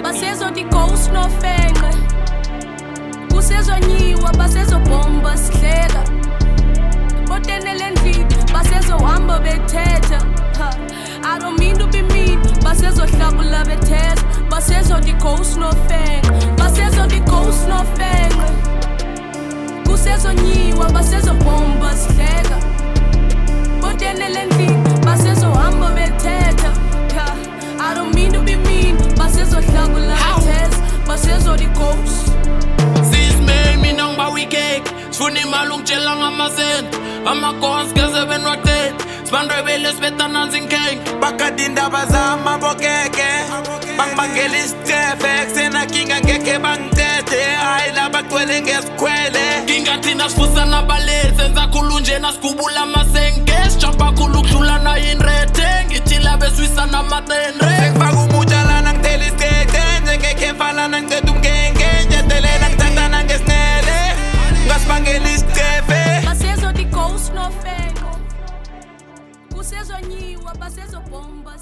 basezoti-ghost nofenqe kusezonyiwa basezobhomba sihleka botenele endlini basezohamba bethetha I don't mean to be mean basezohlakula bethetha basezoti-ghost nofenqe basezoti-ghost nofenqe kusezonyiwa basezobhomba sihleka botenele endlini basezohamba bethetha I don't mean to be mean basezohlakula bethetha basezoti-ghost. Mina ngibawikek sifuna imali ungitshela ngamasenti ama-gons geze benwadet sibandrebele sibetananzi inkenke bakade indaba zamabokeke bangibangela isicefe kusenakinga ngekhe bangiqede hayi labagcwele ngesikhwele ngingathina sifusa nabaleli senza khulu njena sigubula amasenke sijampa khulu ukudlula nayo inrethe ngithi labeswisa namatendre sengifaka umutshalana ngithela isikete njengekhe mfalana ngiceda umngenge njedelela ngithandana ngesinele ngasibangela isicefe basezoti-ghost nofenqe kusezonyiwa basezobhomba